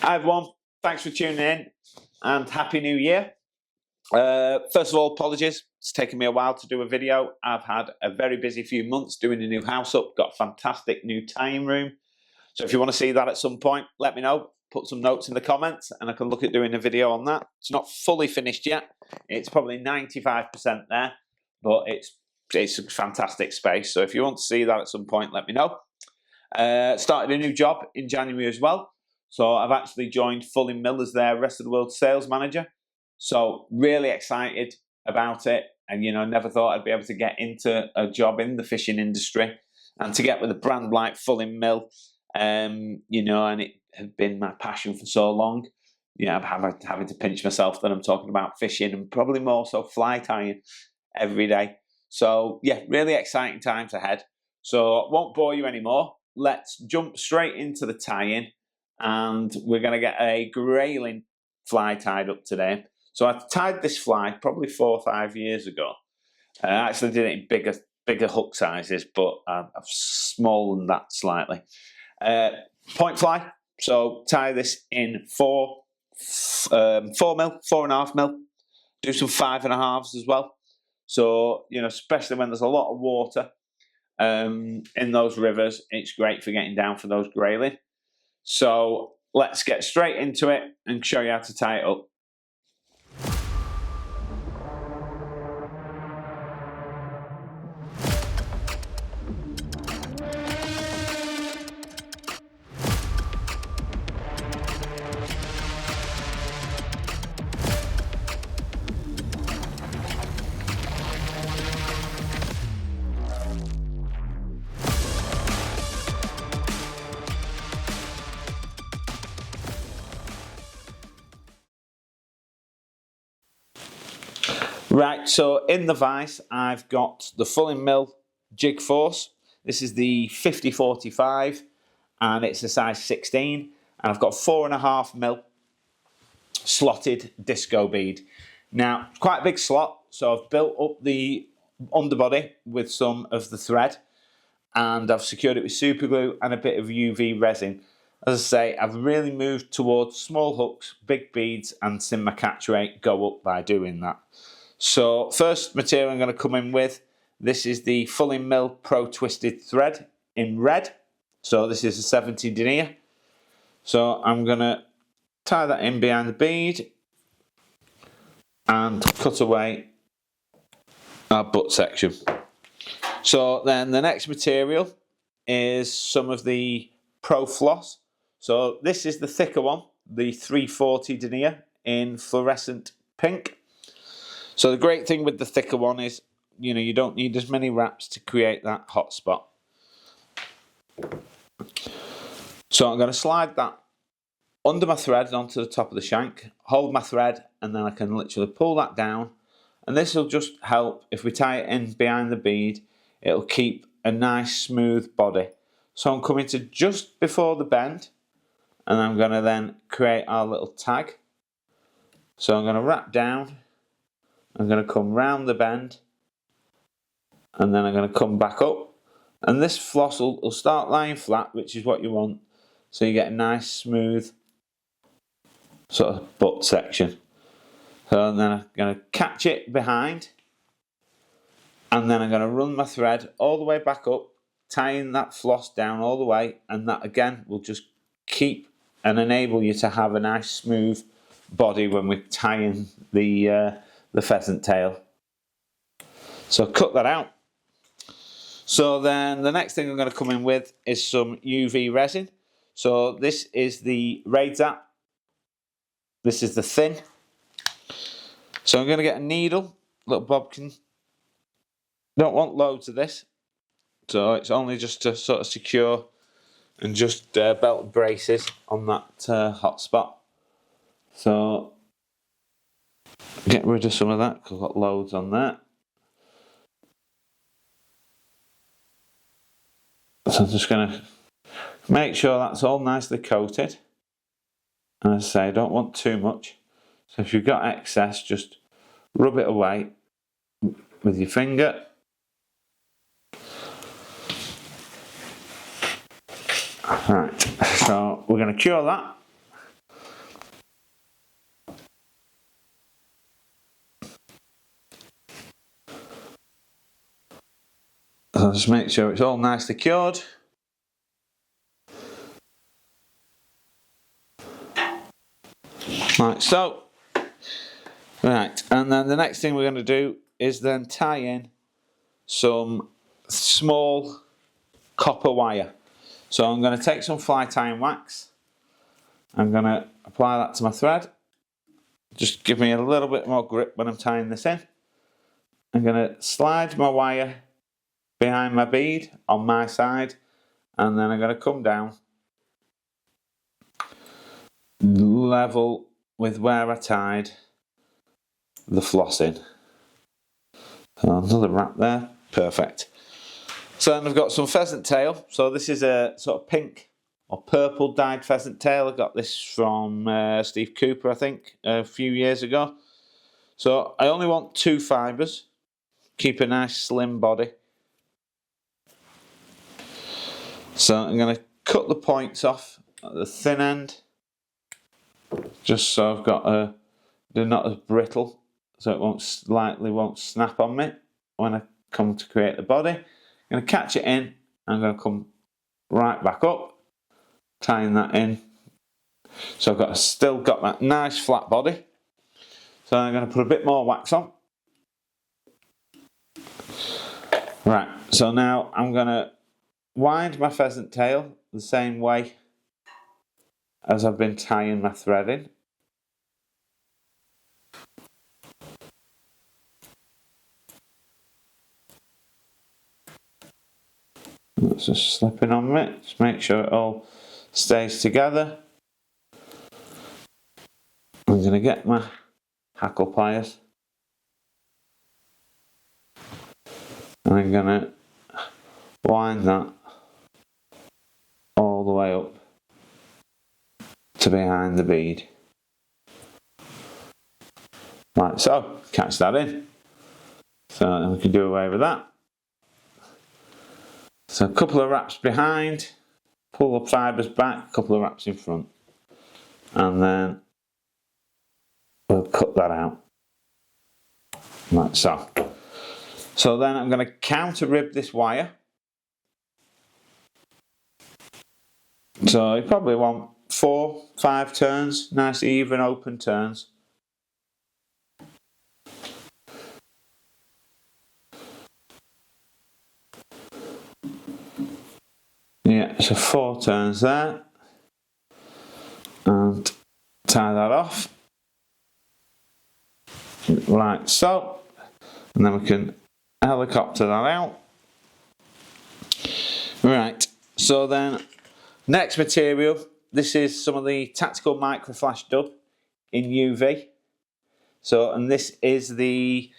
Hi everyone, thanks for tuning in and Happy New Year. First of all, apologies, it's taken me a while to do a video. I've had a very busy few months doing a new house up, got a fantastic new tying room. So if you want to see that at some point, let me know, put some notes in the comments and I can look at doing a video on that. It's not fully finished yet, it's probably 95% there, but it's a fantastic space. So if you want to see that at some point, let me know. Started a new job in January as well. So I've actually joined Fullingmill as their rest of the world sales manager. So really excited about it. And, you know, never thought I'd be able to get into a job in the fishing industry. And to get with a brand like Fullingmill, you know, and it had been my passion for so long. You know, I'm having to pinch myself that I'm talking about fishing and probably more so fly tying every day. So, yeah, really exciting times ahead. So I won't bore you anymore. Let's jump straight into the tie-in. And we're going to get a Grayling fly tied up today. So I tied this fly probably 4 or 5 years ago. I actually did it in bigger hook sizes, but I've smaller than that slightly. Point fly. So tie this in 4 mil, 4.5 mil. Do some 5.5s as well. So, you know, especially when there's a lot of water in those rivers, it's great for getting down for those Grayling. So let's get straight into it and show you how to tie it up. Right, so in the vise, I've got the Fullingmill jig force. This is the 50-45, and it's a size 16. And I've got 4.5 mil slotted disco bead. Now, it's quite a big slot, so I've built up the underbody with some of the thread, and I've secured it with super glue and a bit of UV resin. As I say, I've really moved towards small hooks, big beads, and seeing my catch rate go up by doing that. So first material I'm going to come in with, this is the Fullingmill Pro Twisted Thread in red. So this is a 70 denier. So I'm going to tie that in behind the bead and cut away our butt section. So then the next material is some of the Pro Floss. So this is the thicker one, the 340 denier in fluorescent pink. So the great thing with the thicker one is, you know, you don't need as many wraps to create that hot spot. So I'm going to slide that under my thread onto the top of the shank, hold my thread, and then I can literally pull that down. And this will just help, if we tie it in behind the bead, it'll keep a nice smooth body. So I'm coming to just before the bend, and I'm going to then create our little tag. So I'm going to wrap down. I'm going to come round the bend and then I'm going to come back up, and this floss will start lying flat, which is what you want, so you get a nice smooth sort of butt section. So then I'm going to catch it behind, and then I'm going to run my thread all the way back up, tying that floss down all the way, and that again will just keep and enable you to have a nice smooth body when we're tying the pheasant tail. So cut that out. So then the next thing I'm going to come in with is some UV resin. So this is the Raidzap. This is the thin. So I'm going to get a needle, little bobbin. Don't want loads of this. So it's only just to sort of secure and just belt braces on that hot spot. So get rid of some of that because I've got loads on that. So I'm just going to make sure that's all nicely coated. And as I say, I don't want too much. So if you've got excess, just rub it away with your finger. Right, so we're going to cure that. So just make sure it's all nicely cured. Like so. Right, and then the next thing we're going to do is then tie in some small copper wire. So I'm going to take some fly tying wax. I'm going to apply that to my thread. Just give me a little bit more grip when I'm tying this in. I'm going to slide my wire behind my bead on my side, and then I'm going to come down level with where I tied the floss in. So another wrap there, perfect. So then I've got some pheasant tail. So this is a sort of pink or purple dyed pheasant tail. I got this from Steve Cooper, I think, a few years ago. So I only want 2 fibres. Keep a nice slim body. So I'm going to cut the points off at the thin end, just so I've got they're not as brittle, so it won't snap on me when I come to create the body. I'm going to catch it in. I'm going to come right back up, tying that in. So I've still got that nice flat body. So I'm going to put a bit more wax on. Right, so now I'm going to wind my pheasant tail the same way as I've been tying my thread in. It's just slipping on me. Just make sure it all stays together. I'm going to get my hackle pliers. And I'm going to wind that all the way up to behind the bead. Like so. Catch that in. So we can do away with that. So a couple of wraps behind, pull the fibres back, a couple of wraps in front, and then we'll cut that out, like so. So then I'm going to counter rib this wire. So you probably want 4, 5 turns, nice even open turns. Yeah, so 4 turns there, and tie that off, like so, and then we can helicopter that out. Right, so then next material, this is some of the Tactical Micro Flash Dub in UV. So, and this is the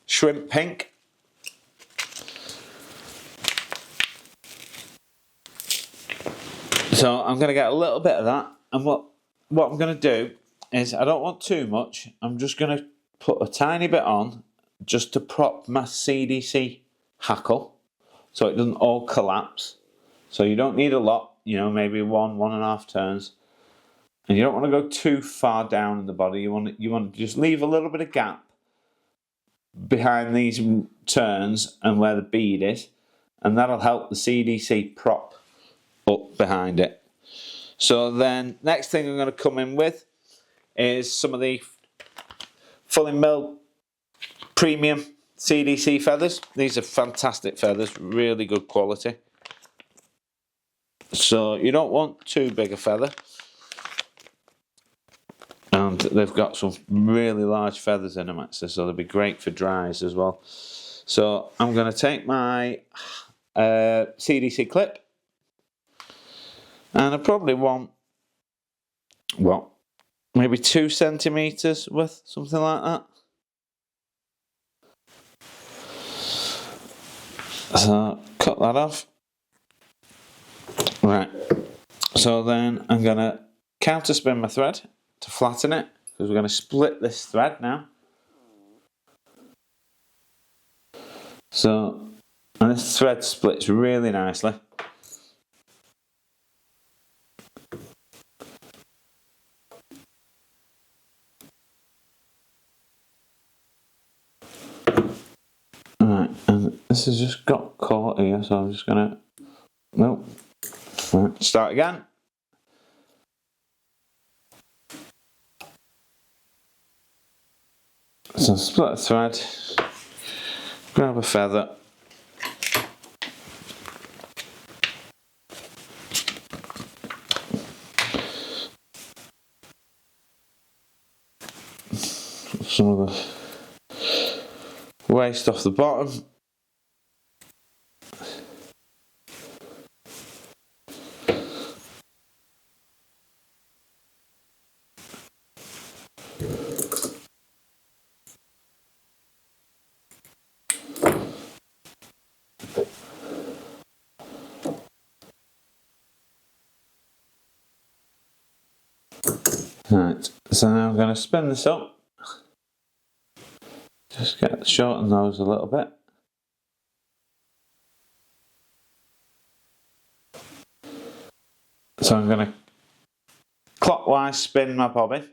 shrimp pink. So I'm going to get a little bit of that, and what I'm going to do is, I don't want too much, I'm just going to put a tiny bit on just to prop my CDC hackle so it doesn't all collapse. So you don't need a lot, you know, maybe 1.5 turns, and you don't want to go too far down in the body. You want to just leave a little bit of gap behind these turns and where the bead is, and that'll help the CDC prop up behind it. So then next thing I'm going to come in with is some of the Fullingmill premium CDC feathers. These are fantastic feathers, really good quality. So you don't want too big a feather, and they've got some really large feathers in them actually, so they'll be great for dries as well. So I'm going to take my CDC clip, and I probably want, well, maybe 2 centimetres worth, something like that. So cut that off. Right, so then I'm going to counter spin my thread to flatten it, because we're going to split this thread now. So, and this thread splits really nicely. Right, and This has just got caught here, so I'm just gonna, nope. Right, start again. So split a thread, grab a feather, some of the waste off the bottom. Right, so now I'm going to spin this up. Just shorten those a little bit. So I'm going to clockwise spin my bobbin.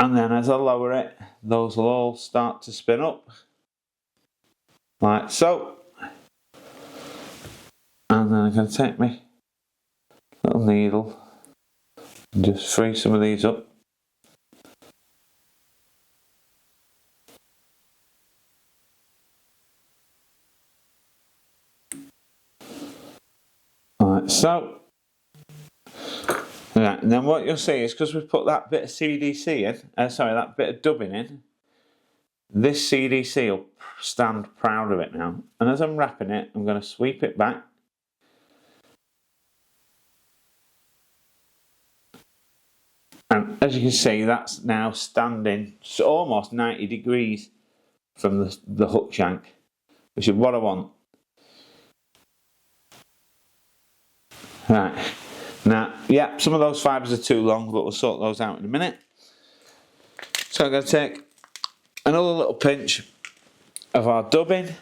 And then as I lower it, those will all start to spin up. Like so. And then I'm going to take my little needle and just free some of these up. Like so. Right, and then what you'll see is because we've put that bit of CDC in, sorry, that bit of dubbing in, this CDC will stand proud of it now. And as I'm wrapping it, I'm going to sweep it back. And as you can see, that's now standing almost 90 degrees from the hook shank, which is what I want. Right, now, yeah, some of those fibres are too long, but we'll sort those out in a minute. So I'm going to take another little pinch of our dubbing.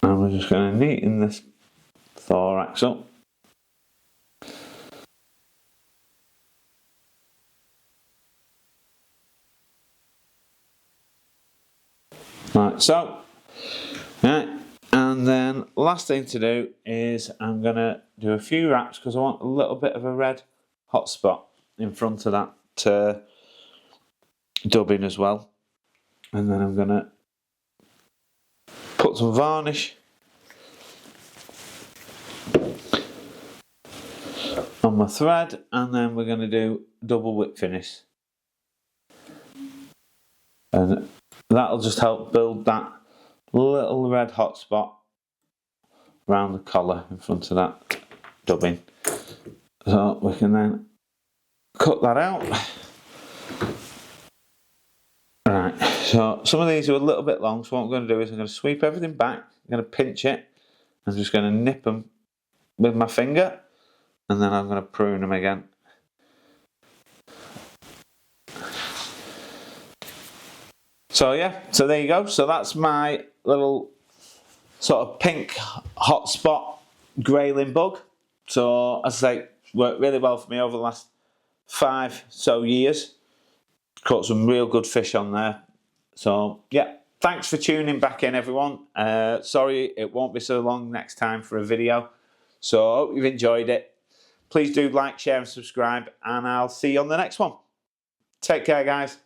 And we're just going to neaten this thorax up. Like so. Right. And then last thing to do is I'm going to do a few wraps because I want a little bit of a red hot spot in front of that dubbing as well. And then I'm going to put some varnish on my thread, and then we're going to do double whip finish. And that'll just help build that little red hot spot around the collar in front of that dubbing. So we can then cut that out. Right, so some of these are a little bit long, so what I'm going to do is I'm going to sweep everything back, I'm going to pinch it, I'm just going to nip them with my finger, and then I'm going to prune them again. So yeah, so there you go. So that's my little sort of pink hotspot grayling bug. So as I say, worked really well for me over the last 5 so years. Caught some real good fish on there. So yeah, thanks for tuning back in, everyone. Sorry it won't be so long next time for a video. So I hope you've enjoyed it. Please do like, share and subscribe, and I'll see you on the next one. Take care, guys.